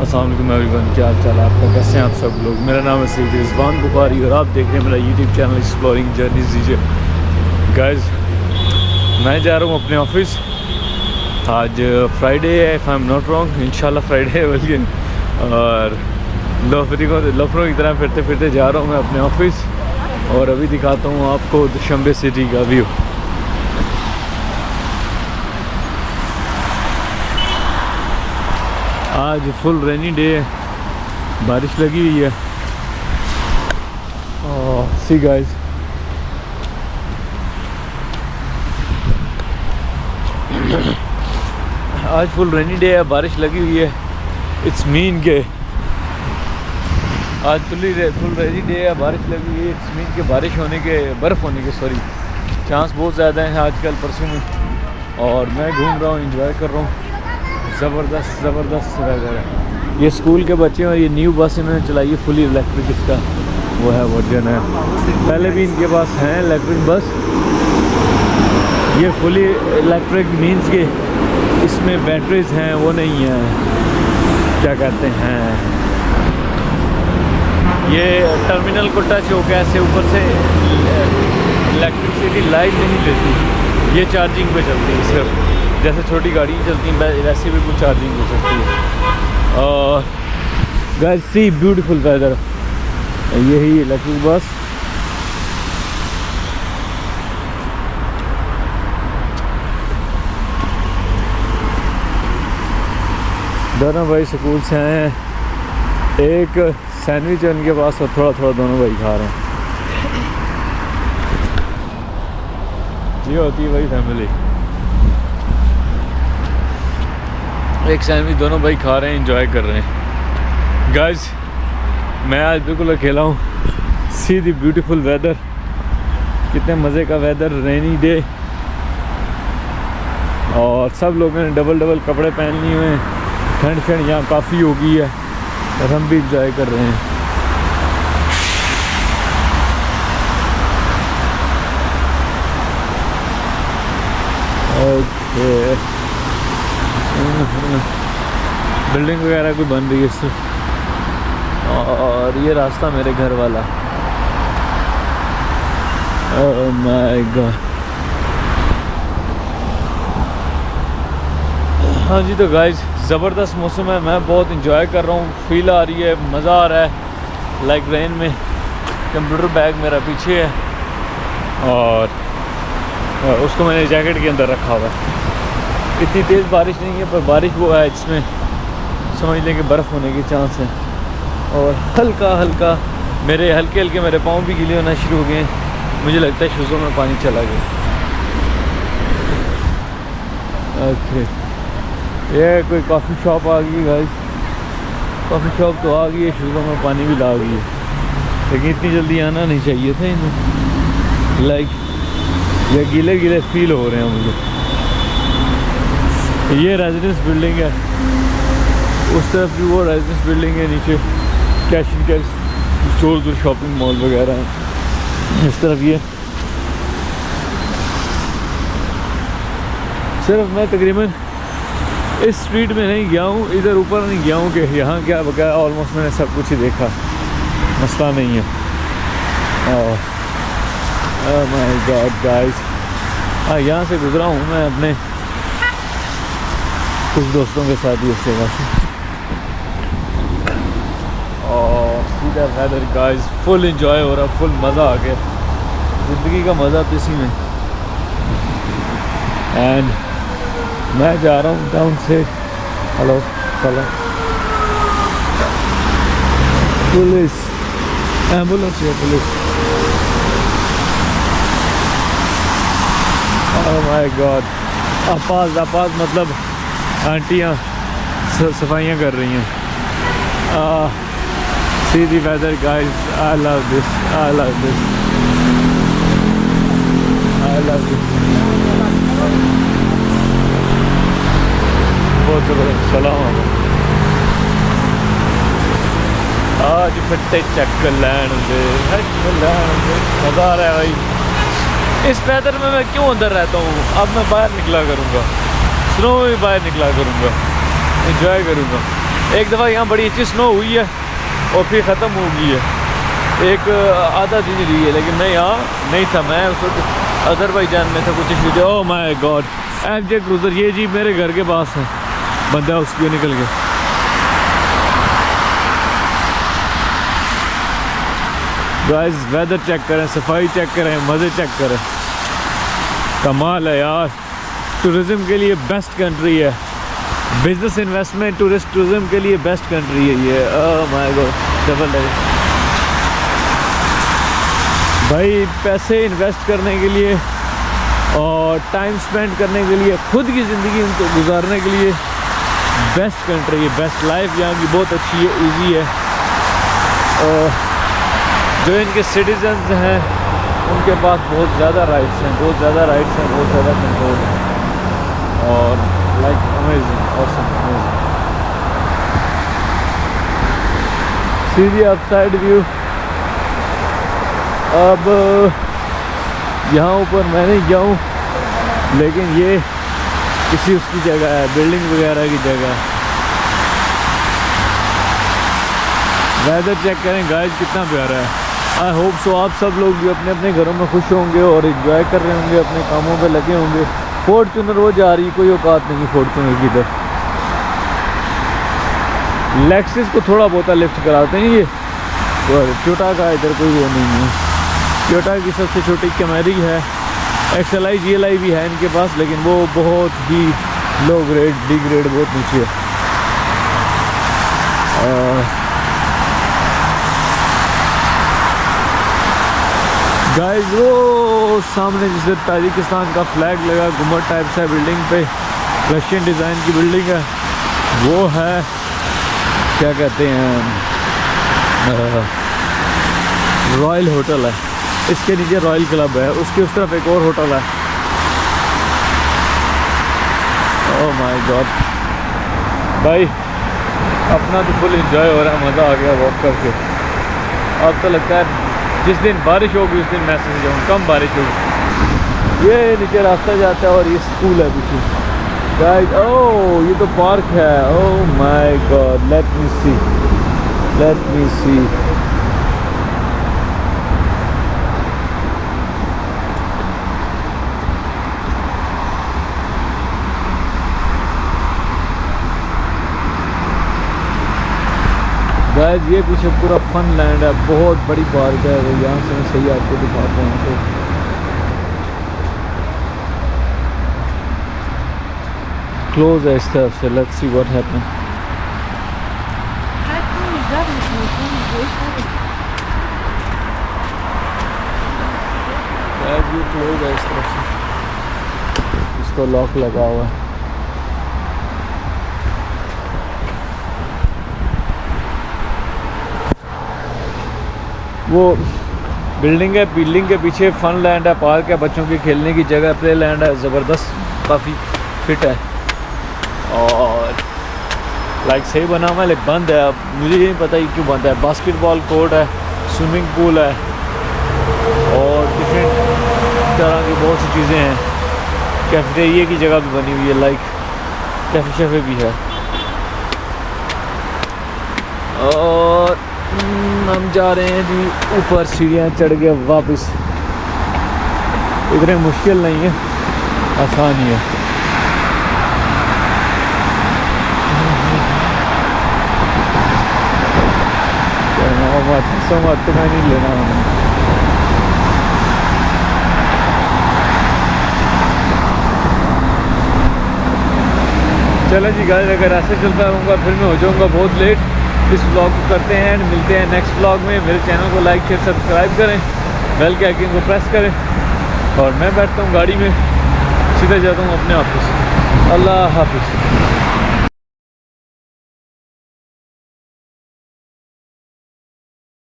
अस्सलाम वालेकुम एवरीवन, क्या हाल चाल है आपका, कैसे हैं आप सब लोग। मेरा नाम है सईद रिजवान बुखारी और आप देख रहे हैं मेरा यूट्यूब चैनल एक्सप्लोरिंग जर्नीज दीजिए। गाइस, मैं जा रहा हूँ अपने ऑफिस। आज फ्राइडे है, if I am not wrong, इंशाल्लाह फ्राइडे है बल्कि। और लफरों की तरह फिरते फिरते जा रहा हूँ मैं अपने ऑफिस। और अभी दिखाता हूँ आपको दुशंबे सिटी का व्यू। आज फुल रेनी डे है, बारिश लगी हुई है। सी गाइस, आज फुल रेनी डे है, बारिश लगी हुई है। इट्स मीन के आज फुल रेनी डे है, बारिश लगी हुई है। इट्स मीन के बारिश होने के, बर्फ़ होने के चांस बहुत ज़्यादा हैं आजकल परसों में। और मैं घूम रहा हूँ, इंजॉय कर रहा हूँ। ज़बरदस्त वेदर है। ये स्कूल के बच्चे हैं और ये न्यू बस इन्होंने चलाई है, फुली इलेक्ट्रिक। इसका वो है वर्जन है, पहले भी इनके पास हैं इलेक्ट्रिक बस। ये फुली इलेक्ट्रिक मीन्स के इसमें बैटरीज हैं, वो नहीं है, क्या कहते हैं, ये टर्मिनल को टच होकर ऐसे ऊपर से इलेक्ट्रिसिटी लाइट नहीं देती। ये चार्जिंग पे चलती है सिर्फ, जैसे छोटी गाड़ी चलती है वैसे भी कुछ चार्जिंग हो सकती है। और गाइस सी ब्यूटीफुल वेदर, यही इलेक्ट्रिक बस। दोनों भाई स्कूल से आए हैं, एक सैंडविच है उनके पास और थोड़ा थोड़ा दोनों भाई खा रहे हैं। ये होती है भाई फैमिली, एक सैंडविच दोनों भाई खा रहे हैं, एंजॉय कर रहे हैं। गाइस, मैं आज बिल्कुल अकेला हूँ। सी दी ब्यूटीफुल वेदर, कितने मज़े का वेदर, रेनी डे। और सब लोगों ने डबल कपड़े पहन लिए हुए हैं। ठंड यहाँ काफ़ी हो गई है और हम भी एंजॉय कर रहे हैं। ओके, बिल्डिंग वगैरह कोई बन रही है सिर्फ। और ये रास्ता मेरे घर वाला। ओह माय गॉड। हाँ जी, तो गाइस ज़बरदस्त मौसम है, मैं बहुत इंजॉय कर रहा हूँ, फील आ रही है, मज़ा आ रहा है। लाइक रेन में। कंप्यूटर बैग मेरा पीछे है और उसको मैंने जैकेट के अंदर रखा हुआ है। इतनी तेज़ बारिश नहीं है, पर बारिश वो है जिसमें समझ लें कि बर्फ़ होने के चांस हैं। और हल्के हल्के मेरे पाँव भी गीले होना शुरू हो गए हैं। मुझे लगता है शूज़ों में पानी चला गया। ओके, ये कोई कॉफ़ी शॉप आ गई गाइस। कॉफ़ी शॉप तो आ गई है, शूज़ों में पानी भी ला गई है, लेकिन इतनी जल्दी आना नहीं चाहिए था इन्हें। लाइक ये गीले फील हो रहे हैं मुझे। ये रेजिडेंस बिल्डिंग है, उस तरफ भी वो रेजिडेंस बिल्डिंग है, नीचे कैश एंड कैश स्टोर्स और शॉपिंग मॉल वगैरह हैं। इस तरफ ये सिर्फ मैं तकरीबन इस स्ट्रीट में नहीं गया हूँ, इधर ऊपर नहीं गया हूँ कि यहाँ क्या बकाया ऑलमोस्ट मैंने सब कुछ ही देखा, मसला नहीं है। ओह माय गॉड गाइस, यहाँ से गुजरा हूँ मैं अपने कुछ दोस्तों के साथ ही इस जगह से। और सीधा वेदर गाइस, फुल एंजॉय हो रहा, फुल मज़ा आ गया। ज़िंदगी का मज़ा तो इसी में। एंड मैं जा रहा हूँ डाउन से। हेलो, चलो पुलिस, एम्बुलेंस है पुलिस। ओह माय गॉड, आपास मतलब आंटियाँ सफाइयाँ कर रही हैं। See the weather guys, I love this. बहुत ज़बरदस्त। सलाम आज फट्टे चक लैन दे, मज़ा आ रहा है भाई। इस वेदर में मैं क्यों अंदर रहता हूँ। अब मैं बाहर निकला करूँगा, स्नो में भी बाहर निकला करूँगा, एंजॉय करूँगा। एक दफ़ा यहाँ बड़ी अच्छी स्नो हुई है और फिर ख़त्म हो गई है, एक आधा दिन रही है, लेकिन मैं यहाँ नहीं था, मैं उस वक्त अज़रबैजान में था कुछ issue. Oh my god, FJ cruiser, ये जी मेरे घर के पास है, बंदा उसकी निकल गया। गाइस वेदर चेक करें, सफाई चेक करें, मज़े चेक करें, कमाल है यार। टूरिज़म के लिए बेस्ट कंट्री है, बिजनेस इन्वेस्टमेंट टूरिज़म के लिए बेस्ट कंट्री है ये। ओह माय गॉड, डबल है भाई। पैसे इन्वेस्ट करने के लिए और टाइम स्पेंड करने के लिए, खुद की ज़िंदगी उनको गुजारने के लिए बेस्ट कंट्री है, बेस्ट लाइफ यहाँ की बहुत अच्छी है, इजी है। जो इनके सिटीजन्स हैं उनके पास बहुत ज़्यादा राइट्स हैं, बहुत ज़्यादा राइट्स हैं, बहुत ज़्यादा कंट्रोल है, और लाइक अमेजिंग, ऑसम, अमेजिंग। सीधी अपसाइड व्यू। अब यहाँ ऊपर मैं नहीं गया हूँ, लेकिन ये किसी उसकी जगह है, बिल्डिंग वगैरह की जगह है। वेदर चेक करें गाइस, कितना प्यारा है। आई होप सो आप सब लोग भी अपने अपने घरों में खुश होंगे और एंजॉय कर रहे होंगे, अपने कामों पे लगे होंगे। फॉर्चूनर वो जा रही, कोई औकात नहीं फॉर्चूनर की इधर। लेक्सिस को थोड़ा बहुत लिफ्ट कराते हैं ये, और टोयोटा का इधर कोई वो नहीं है। टोयोटा की सबसे छोटी कैमरी है, XLI GLI भी है इनके पास, लेकिन वो बहुत ही लो ग्रेड, डी ग्रेड, बहुत नीचे है। गाइस वो सामने जिसे ताजिकिस्तान का फ्लैग लगा, गुम्बद टाइप से बिल्डिंग पे, रशियन डिज़ाइन की बिल्डिंग है, वो है क्या कहते हैं, रॉयल होटल है। इसके नीचे रॉयल क्लब है, उसके उस तरफ एक और होटल है। ओह माय गॉड भाई, अपना तो फुल एंजॉय हो रहा है, मज़ा आ गया वॉक करके। अब तो लगता है जिस दिन बारिश होगी उस दिन मैसेज जाऊँ, कम बारिश होगी। ये नीचे रास्ता जाता है और ये स्कूल है पीछे गाइस। ओह ये तो पार्क है। Oh my god, let me see, let me see. Guys ये पीछे पूरा फन लैंड है, बहुत बड़ी पार्क है, तो यहाँ से मैं सही आपको दिखाता हूँ। तो क्लोज है इस तरफ से, let's see what happen. Guys ये क्लोज है इस तरफ से, इसको लॉक लगा हुआ है। वो बिल्डिंग है, बिल्डिंग के पीछे फन लैंड है, पार्क है, बच्चों के खेलने की जगह, प्ले लैंड है, ज़बरदस्त, काफ़ी फिट है और लाइक सही बना हुआ है, लेकिन बंद है। अब मुझे ये नहीं पता ये क्यों बंद है। बास्केटबॉल कोर्ट है, स्विमिंग पूल है और डिफरेंट तरह की बहुत सी चीज़ें हैं। कैफेटेरिया की जगह भी बनी हुई है, लाइक कैफे शैफे भी है। और हम जा रहे हैं जी ऊपर, सीढ़ियाँ चढ़ के वापस। इतने मुश्किल नहीं है, आसान ही है। मत तो मैं नहीं लेना हूँ। चलो जी गाइस, अगर ऐसे चलता रहूँगा फिर मैं हो जाऊँगा बहुत लेट। इस व्लॉग को करते हैं एंड मिलते हैं नेक्स्ट व्लॉग में। मेरे चैनल को लाइक शेयर सब्सक्राइब करें, बेल के आइकन को प्रेस करें। और मैं बैठता हूँ गाड़ी में, सीधे जाता हूँ अपने ऑफिस। अल्लाह हाफिज़।